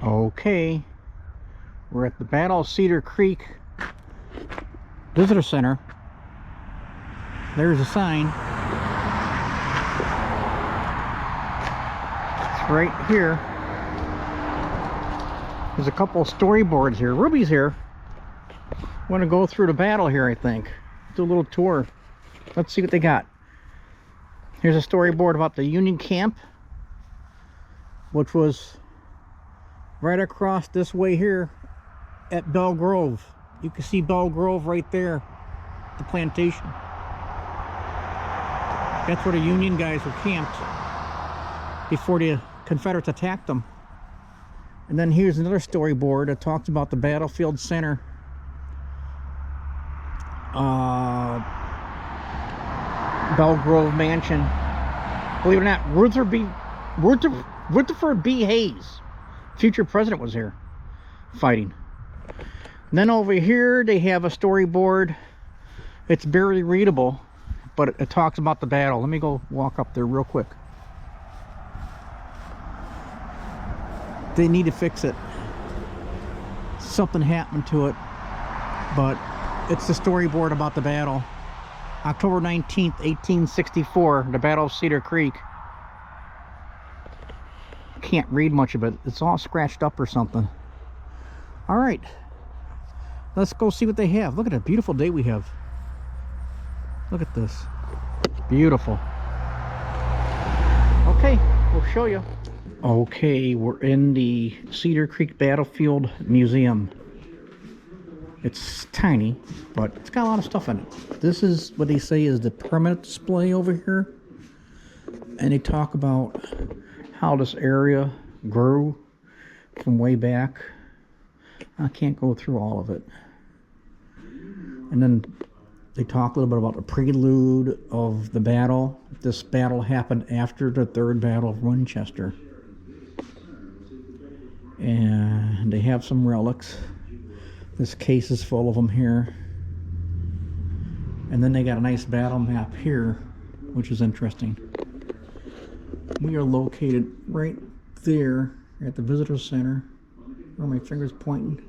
Okay, we're at the Battle of Cedar Creek Visitor Center. There's a sign. It's right here. There's a couple of storyboards here. Ruby's here. Want to go through the battle here, I think. Do a little tour. Let's see what they got. Here's a storyboard about the Union camp, which was right across this way here at Bell Grove. You can see Bell Grove right there, the plantation. That's where the Union guys were camped before the Confederates attacked them. And then here's another storyboard that talks about the battlefield center. Bell Grove Mansion. Believe it or not, Rutherford B. Hayes, future president, was here fighting. And then over here they have a storyboard. It's barely readable, but it talks about the battle. Let me go walk up there real quick. They need to fix it. Something happened to it, but it's the storyboard about the battle. October 19th, 1864, the Battle of Cedar Creek. Can't read much of it. It's all scratched up or something. All right, let's go see what they have. Look at the beautiful day we have. Look at this. Beautiful. Okay, we'll show you. Okay, we're in the Cedar Creek Battlefield Museum. It's tiny, but it's got a lot of stuff in it. This is what they say is the permanent display over here. And they talk about how this area grew from way back. I can't go through all of it. And then they talk a little bit about the prelude of the battle. This battle happened after the Third Battle of Winchester. And they have some relics. This case is full of them here. And then they got a nice battle map here, which is interesting. We are located right there at the visitor center, where my finger's pointing.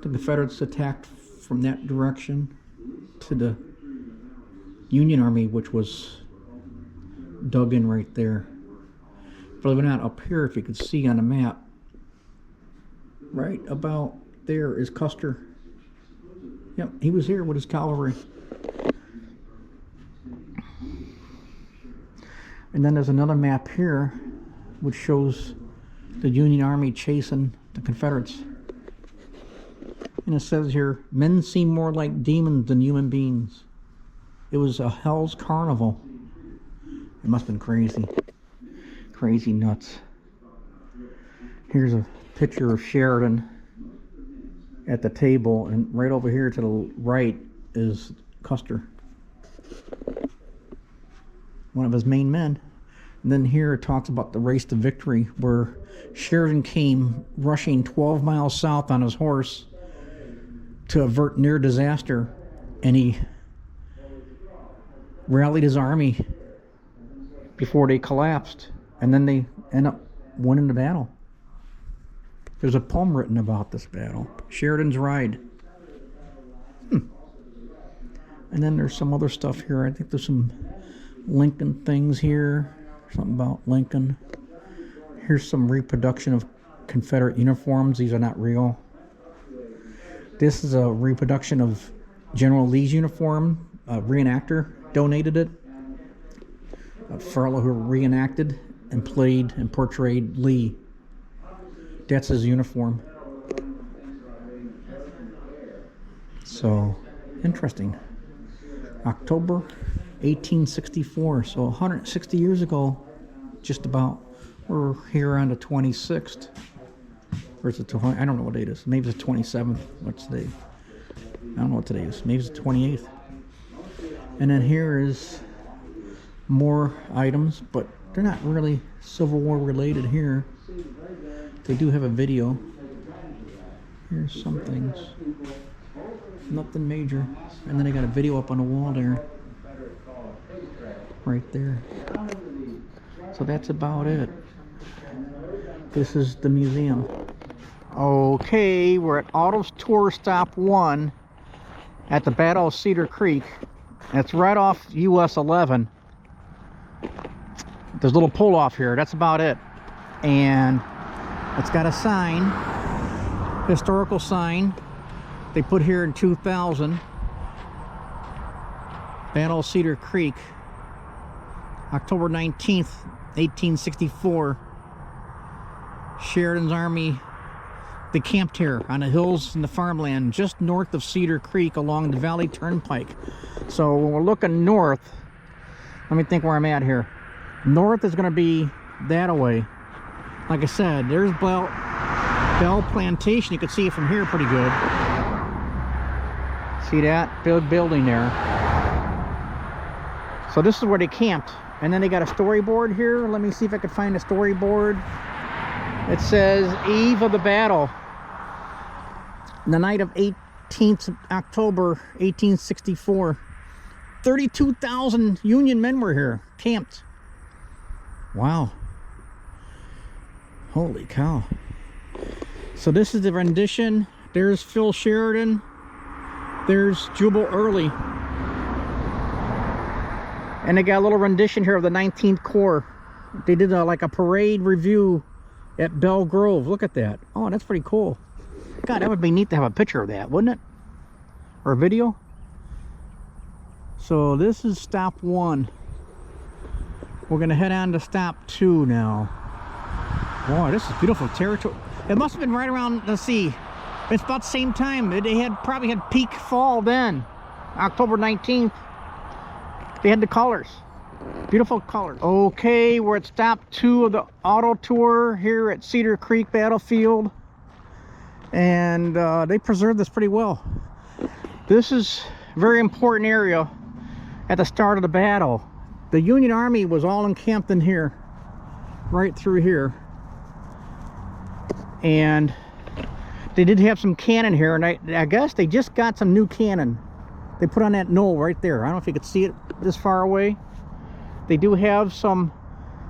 The Confederates attacked from that direction to the Union Army, which was dug in right there. Believe it or not, up here, if you could see on the map, right about there is Custer. Yep, he was here with his cavalry. And then there's another map here which shows the Union Army chasing the Confederates. And it says here, men seem more like demons than human beings. It was a hell's carnival. It must have been crazy. Crazy nuts. Here's a picture of Sheridan at the table, and right over here to the right is Custer, one of his main men. And then here it talks about the race to victory, where Sheridan came rushing 12 miles south on his horse to avert near disaster, and he rallied his army before they collapsed, and then they end up winning the battle. There's a poem written about this battle, Sheridan's Ride. And then there's some other stuff here. I think there's some Lincoln things here, something about Lincoln. Here's some reproduction of Confederate uniforms. These are not real. This is a reproduction of General Lee's uniform. A reenactor donated it. A fellow who reenacted and played and portrayed Lee. That's his uniform. So, interesting. October 1864. So 160 years ago, just about. We're here on the 26th. Or is it the 20? I don't know what date it is. Maybe it's the 27th. What's today? I don't know what today is. Maybe it's the 28th. And then here is more items, but they're not really Civil War related here. They do have a video. Here's some things. Nothing major. And then I got a video up on the wall there. Right there. So that's about it. This is the museum. Okay, we're at Auto Tour Stop 1 at the Battle of Cedar Creek. That's right off US 11. There's a little pull off here, that's about it. And it's got a sign, historical sign they put here in 2000. Battle of Cedar Creek, October 19th, 1864. Sheridan's army, they camped here on the hills in the farmland just north of Cedar Creek along the Valley Turnpike. So when we're looking north, let me think where I'm at here. North is going to be that away. Like I said, there's Bell Plantation. You can see it from here pretty good. See that big building there? So this is where they camped. And then they got a storyboard here. Let me see if I can find a storyboard. It says eve of the battle. The night of 18th October 1864. 32,000 Union men were here, camped. Wow. Holy cow. So this is the rendition. There's Phil Sheridan. There's Jubal Early. And they got a little rendition here of the 19th Corps. They did like a parade review at Belle Grove. Look at that. Oh, that's pretty cool. God, that would be neat to have a picture of that, wouldn't it? Or a video. So this is stop 1. We're gonna head on to stop 2 now. Boy, this is beautiful territory. It must have been right around the sea. It's about the same time. They probably had peak fall then. October 19th. They had the colors. Beautiful colors. Okay, we're at stop 2 of the auto tour here at Cedar Creek Battlefield. And they preserved this pretty well. This is a very important area at the start of the battle. The Union Army was all encamped in here, right through here. And they did have some cannon here, and I guess they just got some new cannon. They put on that knoll right there. I don't know if you could see it this far away. They do have some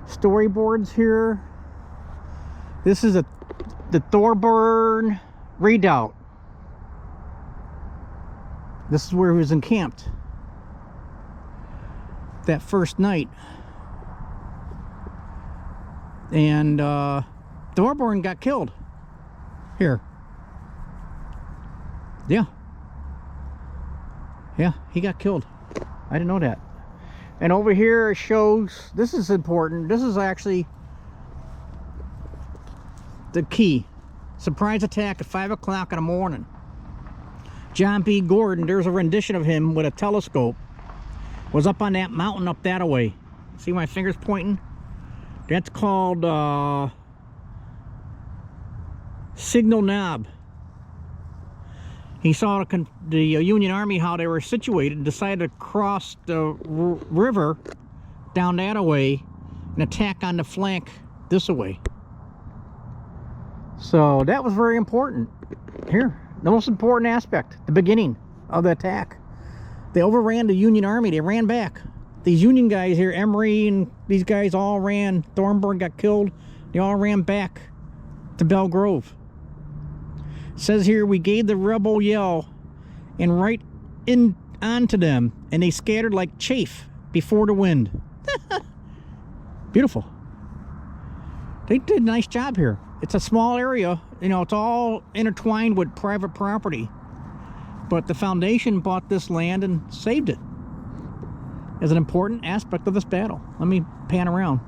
storyboards here. This is the Thorburn Redoubt. This is where he was encamped that first night. And Thorburn got killed here. Yeah, he got killed. I didn't know that. And over here it shows, this is important, this is actually the key. Surprise attack at 5 o'clock in the morning. John B. Gordon, there's a rendition of him with a telescope, was up on that mountain up that way. See my fingers pointing? That's called Signal Knob. He saw the Union Army, how they were situated, and decided to cross the river down that way and attack on the flank this way. So that was very important. Here, the most important aspect, the beginning of the attack. They overran the Union Army. They ran back. These Union guys here, Emery and these guys all ran. Thornburg got killed. They all ran back to Belle Grove. It says here, we gave the rebel yell and right in onto them, and they scattered like chaff before the wind. Beautiful. They did a nice job here. It's a small area, you know, it's all intertwined with private property. But the Foundation bought this land and saved it as an important aspect of this battle. Let me pan around.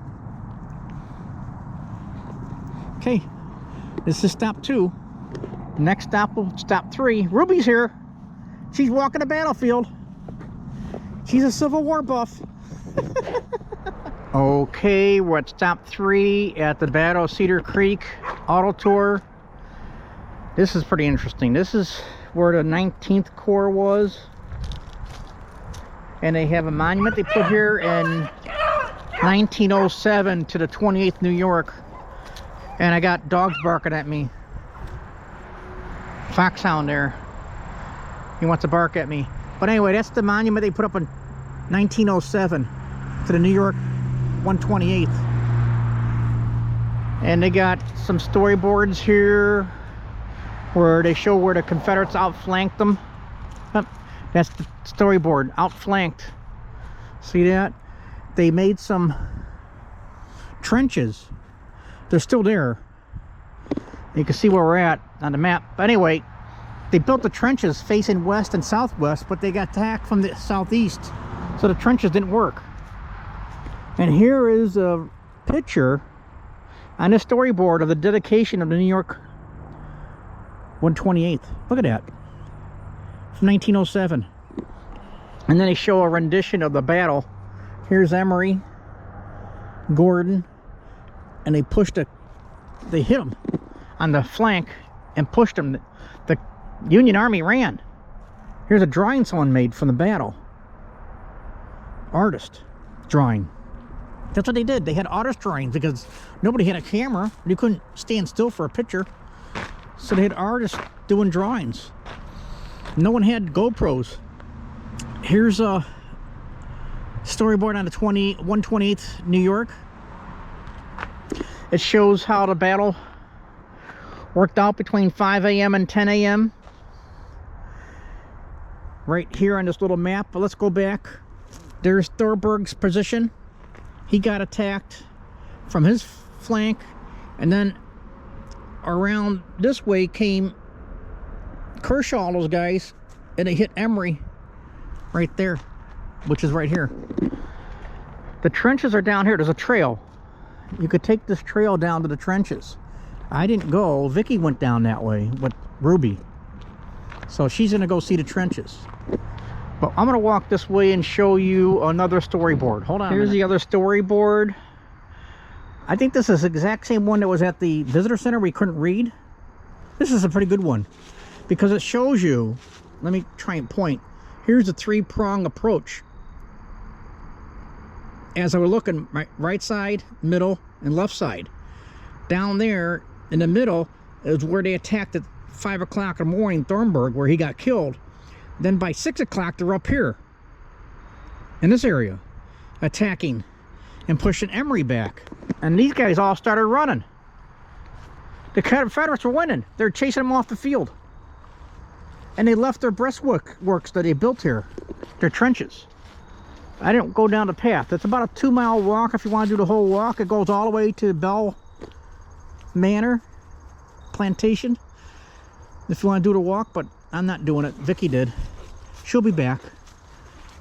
Okay, this is stop 2. Next stop will stop 3. Ruby's here. She's walking the battlefield. She's a Civil War buff. Okay, we're at stop 3 at the Battle of Cedar Creek Auto Tour. This is pretty interesting. This is where the 19th Corps was. And they have a monument they put here in 1907 to the 28th New York. And I got dogs barking at me. Foxhound there. He wants to bark at me. But anyway, that's the monument they put up in 1907 to the New York 128th. And they got some storyboards here where they show where the Confederates outflanked them. That's the storyboard, outflanked. See that? They made some trenches. They're still there. You can see where we're at on the map. But anyway, they built the trenches facing west and southwest, but they got attacked from the southeast, so the trenches didn't work. And here is a picture on the storyboard of the dedication of the New York 128th. Look at that. It's 1907. And then they show a rendition of the battle. Here's Emory, Gordon, and they hit them on the flank and pushed them. The Union Army ran. Here's a drawing someone made from the battle. Artist drawing. That's what they did. They had artist drawings because nobody had a camera. You couldn't stand still for a picture. So they had artists doing drawings. No one had GoPros. Here's a storyboard on the 128th New York. It shows how the battle worked out between 5 a.m. and 10 a.m. right here on this little map. But let's go back. There's Thorberg's position. He got attacked from his flank, and then around this way came Kershaw, those guys, and they hit Emory right there, which is right here. The trenches are down here. There's a trail. You could take this trail down to the trenches. I didn't go. Vicky went down that way with Ruby, so she's gonna go see the trenches. But I'm gonna walk this way and show you another storyboard. Hold on. Here's the other storyboard. I think this is the exact same one that was at the visitor center we couldn't read. This is a pretty good one because it shows you, let me try and point. Here's a three-prong approach. As I was looking, right side, middle, and left side. Down there in the middle is where they attacked at 5 o'clock in the morning, Thornburg, where he got killed. Then by 6 o'clock, they're up here in this area, attacking and pushing Emory back. And these guys all started running. The Confederates were winning. They're chasing them off the field. And they left their breastworks that they built here, their trenches. I didn't go down the path. It's about a 2-mile walk if you want to do the whole walk. It goes all the way to Bell Manor Plantation if you want to do the walk, but I'm not doing it. Vicky did. She'll be back.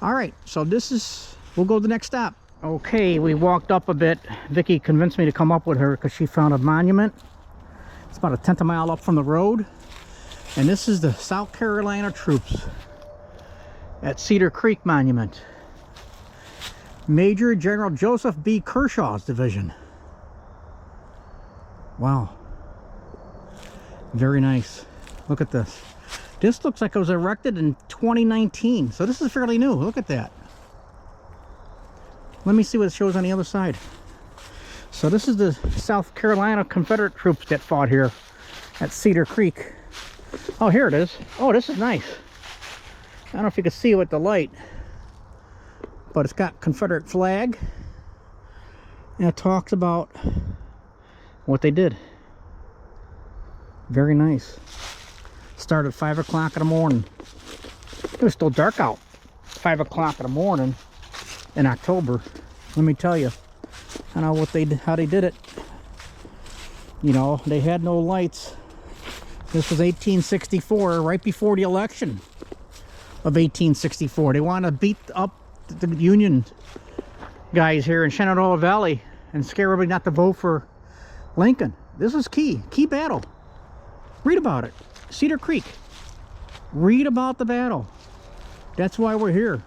All right, so we'll go to the next stop. Okay, we walked up a bit. Vicky convinced me to come up with her because she found a monument. It's about a 1/10 of a mile up from the road. And this is the South Carolina troops at Cedar Creek Monument. Major General Joseph B. Kershaw's division. Wow. Very nice. Look at this. This looks like it was erected in 2019. So this is fairly new. Look at that. Let me see what it shows on the other side. So this is the South Carolina Confederate troops that fought here at Cedar Creek. Oh, here it is. Oh, this is nice. I don't know if you can see it with the light, but it's got Confederate flag. And it talks about what they did. Very nice. Started at 5 o'clock in the morning. It was still dark out. 5 o'clock in the morning in October. Let me tell you, I don't know how they did it. You know, they had no lights. This was 1864, right before the election of 1864. They want to beat up the Union guys here in Shenandoah Valley and scare everybody not to vote for Lincoln. This is key battle. Read about it. Cedar Creek. Read about the battle. That's why we're here.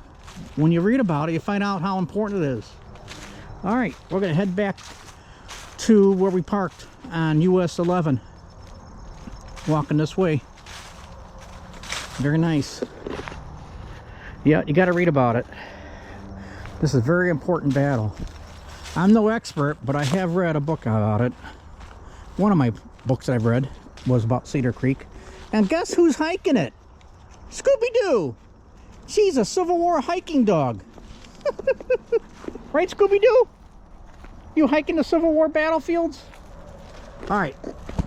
When you read about it, you find out how important it is. All right, we're going to head back to where we parked on US 11. Walking this way. Very nice. Yeah, you got to read about it. This is a very important battle. I'm no expert, but I have read a book about it. One of my books that I've read was about Cedar Creek. And guess who's hiking it? Scooby-Doo! She's a Civil War hiking dog. Right, Scooby-Doo? You hiking the Civil War battlefields? All right,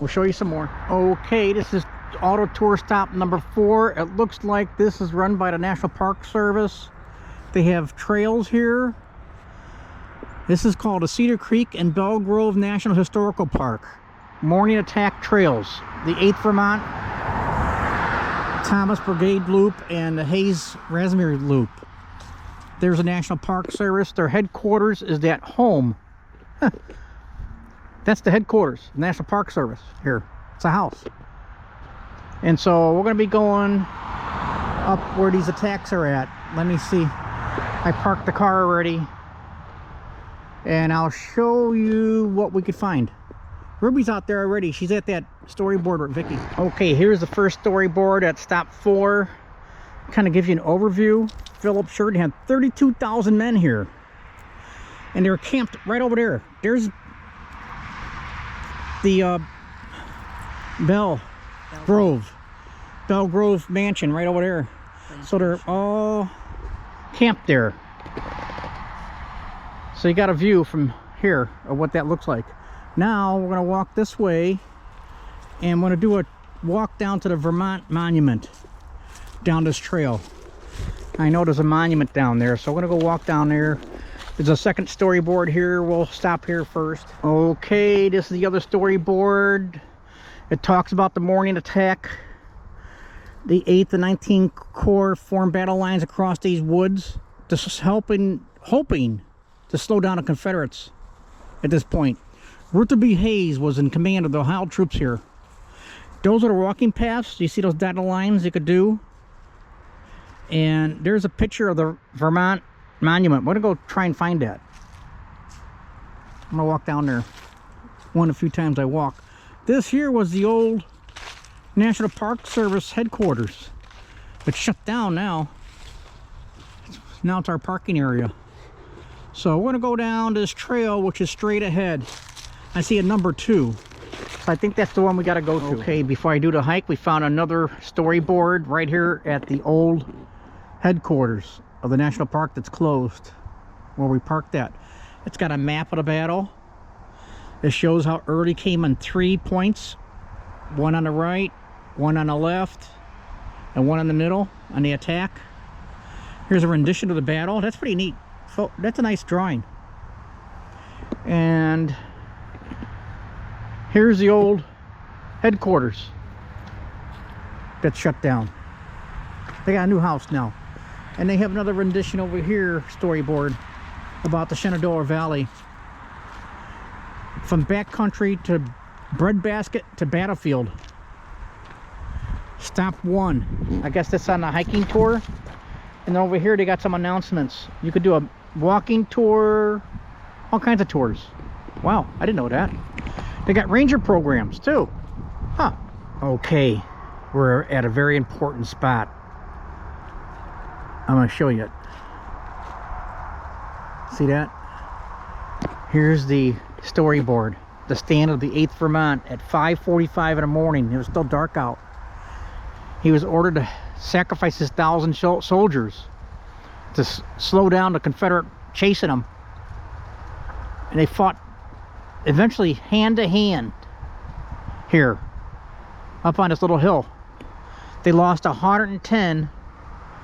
we'll show you some more. Okay, this is auto tour stop number 4. It looks like this is run by the National Park Service. They have trails here. This is called the Cedar Creek and Belle Grove National Historical Park. Morning Attack Trails. The 8th Vermont Thomas Brigade Loop and the Hayes Ramseur Loop. There's a National Park Service. Their headquarters is at home. That's the headquarters, National Park Service here. It's a house. And so we're going to be going up where these attacks are at. Let me see. I parked the car already. And I'll show you what we could find. Ruby's out there already. She's at that storyboard with Vicky. Okay, here's the first storyboard at stop 4. Kind of gives you an overview. Philip Sheridan had 32,000 men here. And they were camped right over there. There's the Belle Grove mansion right over there. So they're all camped there. So you got a view from here of what that looks like. Now we're going to walk this way and we're going to do a walk down to the Vermont Monument down this trail. I know there's a monument down there, so we're going to go walk down there. There's a second storyboard here. We'll stop here first. Okay, this is the other storyboard. It talks about the morning attack. The 8th and 19th Corps formed battle lines across these woods, just hoping to slow down the Confederates at this point. Ruther B. Hayes was in command of the Ohio troops here. Those are the walking paths. You see those dotted lines you could do? And there's a picture of the Vermont Monument. We're going to go try and find that. I'm going to walk down there. One of the few times I walk. This here was the old National Park Service headquarters. It's shut down now. Now it's our parking area. So we're going to go down this trail, which is straight ahead. I see a number 2. So I think that's the one we got to go to. Okay, before I do the hike, we found another storyboard right here at the old headquarters of the national park that's closed, where we parked at. It's got a map of the battle. It shows how Early came on 3 points. One on the right, one on the left, and one in the middle on the attack. Here's a rendition of the battle. That's pretty neat. So that's a nice drawing. And here's the old headquarters that's shut down. They got a new house now. And they have another rendition over here, storyboard, about the Shenandoah Valley. From backcountry to breadbasket to battlefield. Stop 1. I guess that's on the hiking tour. And then over here they got some announcements. You could do a walking tour, all kinds of tours. Wow, I didn't know that. They got ranger programs too. Huh. Okay, we're at a very important spot. I'm going to show you it. See that? Here's the storyboard. The stand of the 8th Vermont at 5:45 in the morning. It was still dark out. He was ordered to sacrifice his 1,000 soldiers to slow down the Confederate chasing them. And they fought eventually hand to hand here up on this little hill. They lost 110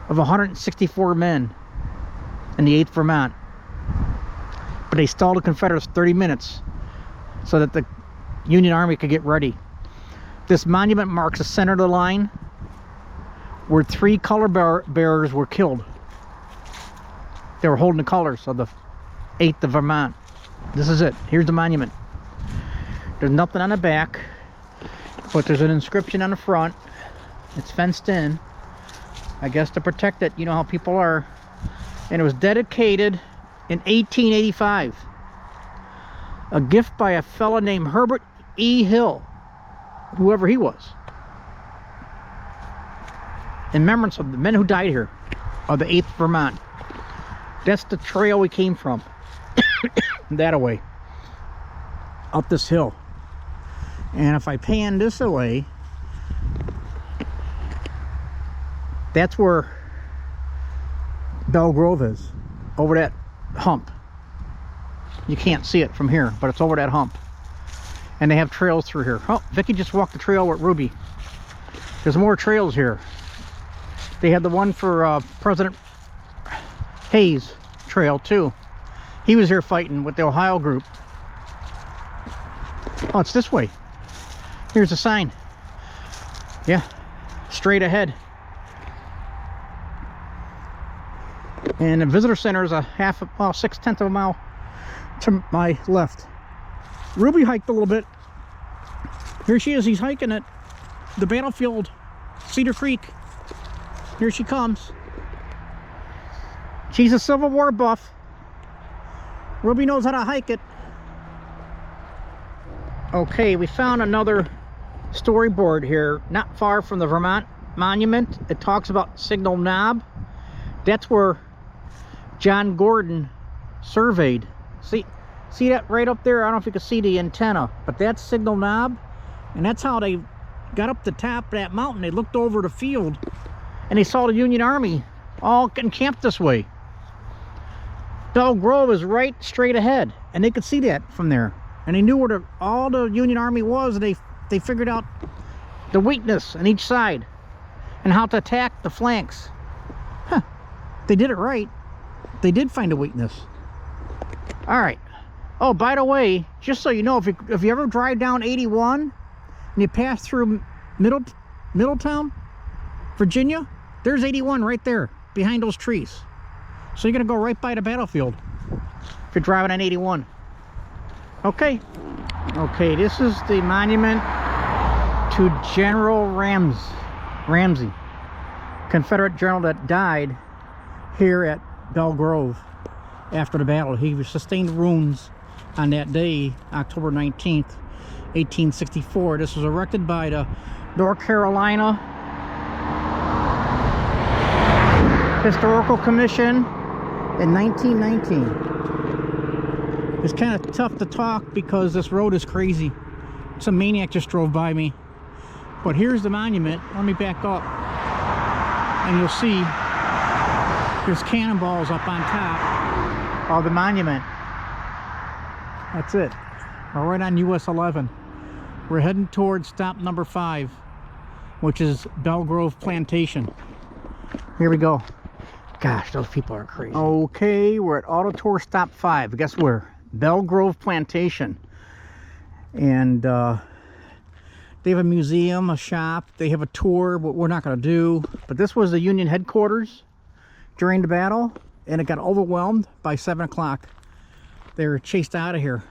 of 164 men in the 8th Vermont. But they stalled the Confederates 30 minutes so that the Union Army could get ready. This monument marks the center of the line where 3 color bearers were killed. They were holding the colors of the 8th of Vermont. This is it. Here's the monument. There's nothing on the back, but there's an inscription on the front. It's fenced in, I guess, to protect it. You know how people are. And it was dedicated in 1885. A gift by a fella named Herbert E. Hill, whoever he was, in remembrance of the men who died here of the 8th Vermont. That's the trail we came from. That away, up this hill. And if I pan this away, that's where Belle Grove is, over that hump. You can't see it from here, but it's over that hump. And they have trails through here. Oh, Vicky just walked the trail with Ruby. There's more trails here. They had the one for President Hayes trail too. He was here fighting with the Ohio group. Oh, it's this way. Here's a sign. Yeah, straight ahead. And the visitor center is a 6/10 of a mile to my left. Ruby hiked a little bit. Here she is. He's hiking at the battlefield, Cedar Creek. Here she comes. She's a Civil War buff. Ruby knows how to hike it. Okay, we found another storyboard here, not far from the Vermont monument. It talks about Signal Knob. That's where John Gordon surveyed. See that right up there? I don't know if you can see the antenna, but that's Signal Knob. And that's how they got up the top of that mountain. They looked over the field and they saw the Union Army all encamped this way. Belle Grove is right straight ahead, and they could see that from there. And they knew where all the Union Army was, and they figured out the weakness on each side and how to attack the flanks. Huh. They did it right. They did find a weakness. All right. Oh, by the way, just so you know, if you ever drive down 81 and you pass through Middletown, Virginia, there's 81 right there behind those trees. So you're gonna go right by the battlefield if you're driving on 81. Okay, this is the monument to General Ramsey, Confederate general that died here at Belle Grove after the battle. He sustained wounds on that day, October 19th, 1864. This was erected by the North Carolina Historical Commission in 1919. It's kind of tough to talk because this road is crazy. Some maniac just drove by me. But here's the monument. Let me back up. And you'll see there's cannonballs up on top of the monument. That's it. We're right on US 11. We're heading towards stop number 5, which is Belle Grove Plantation. Here we go. Gosh, those people are crazy. Okay, we're at Auto Tour stop 5. Guess where? Belle Grove Plantation. And they have a museum, a shop. They have a tour, but we're not going to do. But this was the Union headquarters during the battle, and it got overwhelmed by 7 o'clock. They were chased out of here.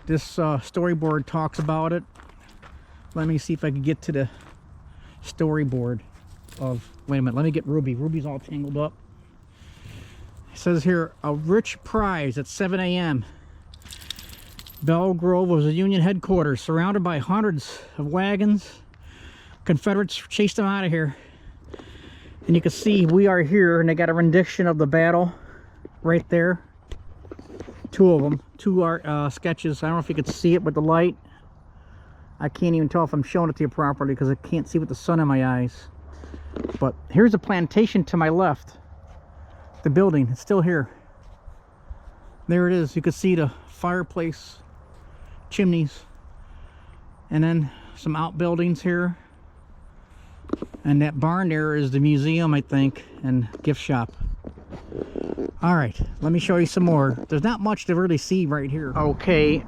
This storyboard talks about it. Let me see if I can get to the storyboard of... Wait a minute, let me get Ruby. Ruby's all tangled up. It says here, a rich prize at 7 a.m. Belle Grove was a Union headquarters surrounded by hundreds of wagons. Confederates chased them out of here. And you can see we are here, and they got a rendition of the battle right there. 2 of them, 2 sketches. I don't know if you could see it with the light. I can't even tell if I'm showing it to you properly because I can't see with the sun in my eyes. But here's a plantation to my left. The building, it's still here. There it is. You can see the fireplace, chimneys, and then some outbuildings here. And that barn there is the museum, I think, and gift shop. All right, let me show you some more. There's not much to really see right here. Okay,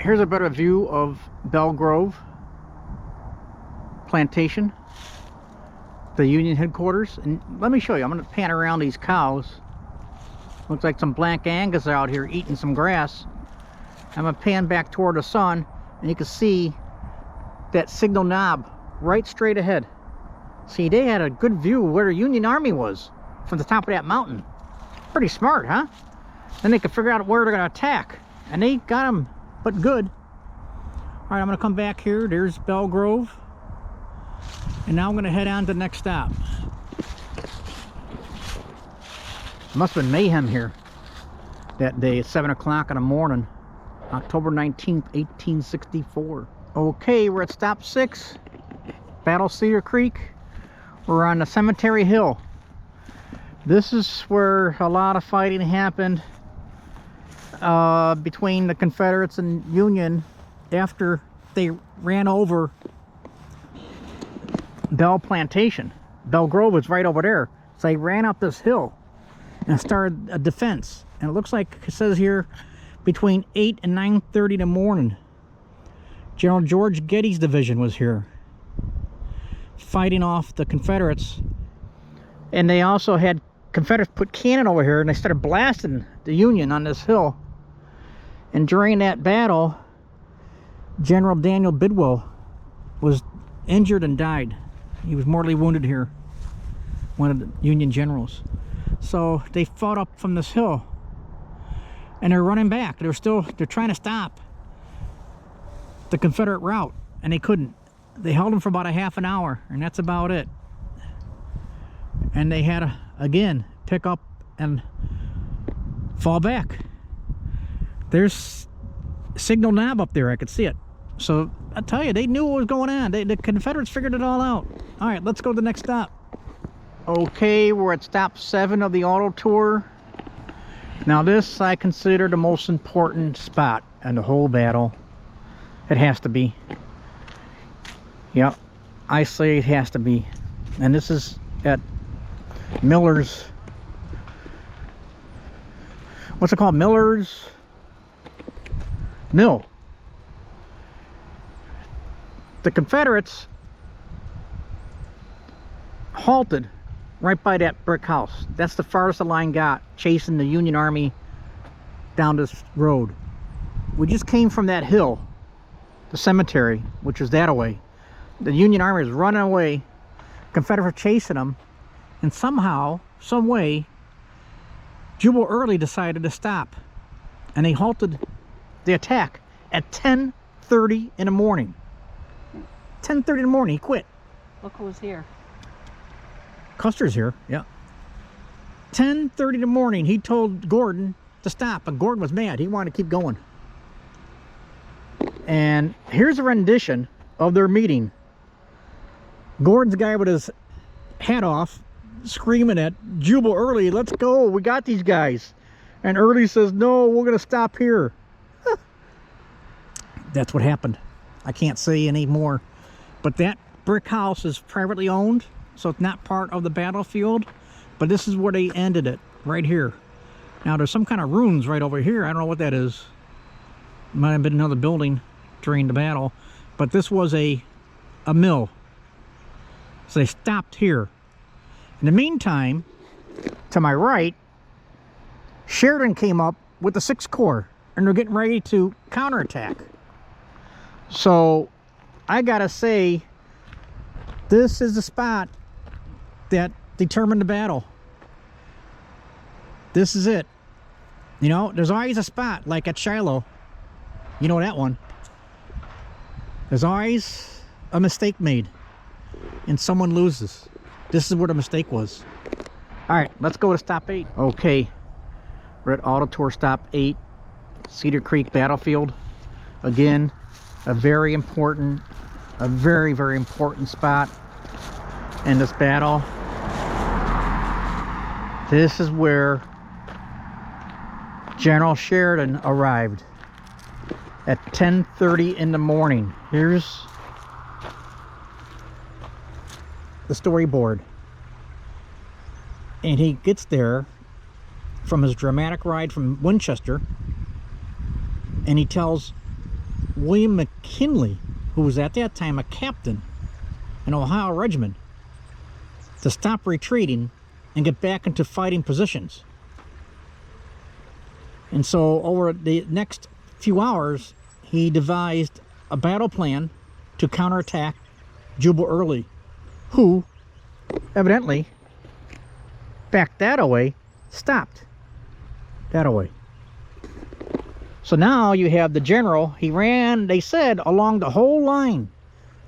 here's a better view of Belle Grove Plantation, the Union headquarters. And let me show you, I'm going to pan around these cows. Looks like some black Angus out here eating some grass. I'm going to pan back toward the sun, and you can see that Signal Knob right straight ahead. See, they had a good view where the Union Army was from the top of that mountain. Pretty smart, huh? Then they could figure out where they're going to attack, and they got them, but good. All right, I'm going to come back here. There's Belle Grove. And now I'm going to head on to the next stop. Must have been mayhem here that day at 7 o'clock in the morning, October 19th, 1864. Okay, we're at stop 6, Battle Cedar Creek. We're on the Cemetery Hill. This is where a lot of fighting happened between the Confederates and Union after they ran over Bell Plantation. Bell Grove was right over there. So they ran up this hill and started a defense. And it looks like it says here between 8 and 9:30 in the morning. General George Getty's division was here fighting off the Confederates. And they also had Confederates put cannon over here and they started blasting the Union on this hill. And during that battle, General Daniel Bidwell was injured and died. He was mortally wounded here, one of the Union generals. So they fought up from this hill and they're running back. They're trying to stop the Confederate route and they couldn't. They held them for about a half an hour and that's about it. And they had to again pick up and fall back. There's Signal Knob up there, I could see it. So I tell you, they knew what was going on. The Confederates figured it all out. All right, let's go to the next stop. Okay, we're at stop 7 of the auto tour. Now this I consider the most important spot in the whole battle. It has to be. Yep, I say it has to be. And this is at Miller's. What's it called? Miller's Mill. The Confederates halted right by that brick house. That's the farthest the line got, chasing the Union Army down this road. We just came from that hill, the cemetery, which is that away. The Union Army is running away, Confederates chasing them, and somehow, some way, Jubal Early decided to stop, and they halted the attack at 10:30 in the morning. 10:30 in the morning, he quit. Look who's here. Custer's here, yeah. 10:30 in the morning, he told Gordon to stop, and Gordon was mad. He wanted to keep going. And here's a rendition of their meeting. Gordon's guy with his hat off, screaming at Jubal Early, "Let's go, we got these guys." And Early says, "No, we're going to stop here." That's what happened. I can't say any more. But that brick house is privately owned, so it's not part of the battlefield. But this is where they ended it, right here. Now there's some kind of ruins right over here. I don't know what that is. Might have been another building during the battle. But this was a mill. So they stopped here. In the meantime, to my right, Sheridan came up with the 6th Corps, and they're getting ready to counterattack. So I gotta say, this is the spot that determined the battle. This is it. You know, there's always a spot, like at Shiloh. You know that one. There's always a mistake made, and someone loses. This is where the mistake was. All right, let's go to stop 8. Okay, we're at Auto Tour stop 8, Cedar Creek Battlefield. Again, a very important, a very, very important spot in this battle. This is where General Sheridan arrived at 10:30 in the morning. Here's the storyboard. And he gets there from his dramatic ride from Winchester, and he tells William McKinley, who was at that time a captain in Ohio Regiment, to stop retreating and get back into fighting positions. And so over the next few hours, he devised a battle plan to counterattack Jubal Early, who evidently backed that away, stopped that away. So now you have the general. He ran, they said, along the whole line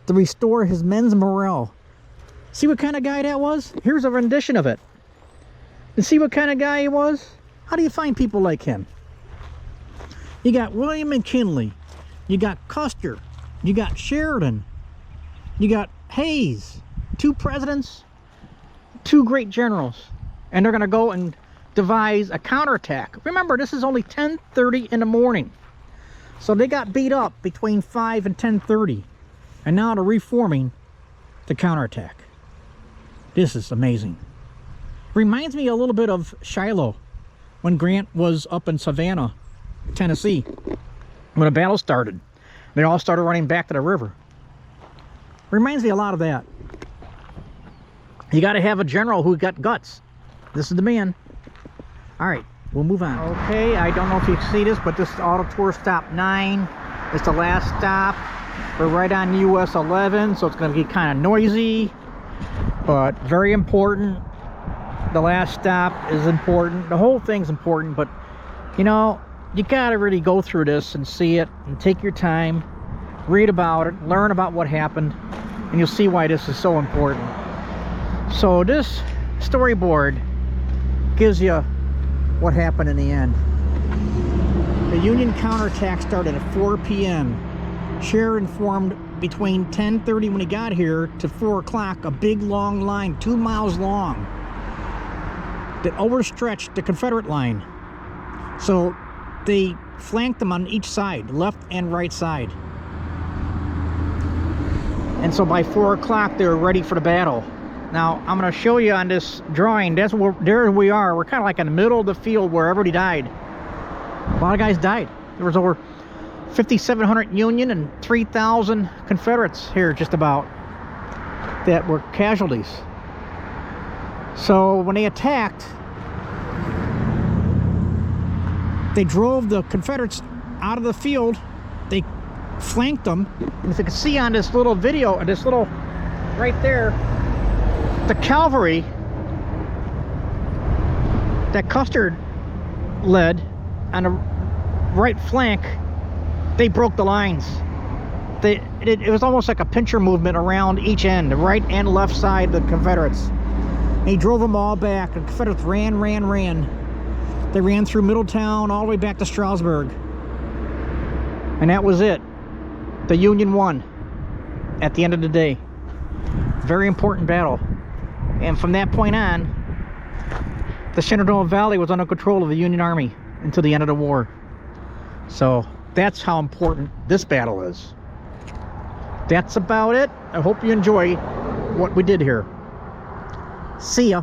to restore his men's morale. See what kind of guy that was? Here's a rendition of it. And see what kind of guy he was? How do you find people like him? You got William McKinley, you got Custer, you got Sheridan, you got Hayes, 2 presidents, 2 great generals, and they're going to go and devise a counterattack. Remember, this is only 10:30 in the morning, so they got beat up between 5 and 10:30, and now they're reforming the counterattack. This is amazing. Reminds me a little bit of Shiloh when Grant was up in Savannah, Tennessee, when the battle started. They all started running back to the river. Reminds me a lot of that. You got to have a general who got guts. This is the man. All right, we'll move on. Okay, I don't know if you can see this, but this is auto tour stop 9. It's the last stop. We're right on US 11, so it's going to be kind of noisy, but very important. The last stop is important. The whole thing's important, but you know, you got to really go through this and see it and take your time, read about it, learn about what happened, and you'll see why this is so important. So this storyboard gives you what happened in the end. The Union counterattack started at 4 p.m. Sheridan formed between 10:30 when he got here to 4 o'clock a big long line, 2 miles long, that overstretched the Confederate line. So they flanked them on each side, left and right side. And so by 4 o'clock they were ready for the battle. Now I'm going to show you on this drawing. There we are. We're kind of like in the middle of the field where everybody died. A lot of guys died. There was over 5,700 Union and 3,000 Confederates here, just about, that were casualties. So when they attacked, they drove the Confederates out of the field. They flanked them, and if you can see on this little video, this little right there, the cavalry that Custer led on the right flank, they broke the lines. It was almost like a pincher movement around each end, the right and left side of the Confederates. And he drove them all back. The Confederates ran. They ran through Middletown all the way back to Strasburg. And that was it. The Union won at the end of the day. Very important battle. And from that point on, the Shenandoah Valley was under control of the Union Army until the end of the war. So that's how important this battle is. That's about it. I hope you enjoy what we did here. See ya.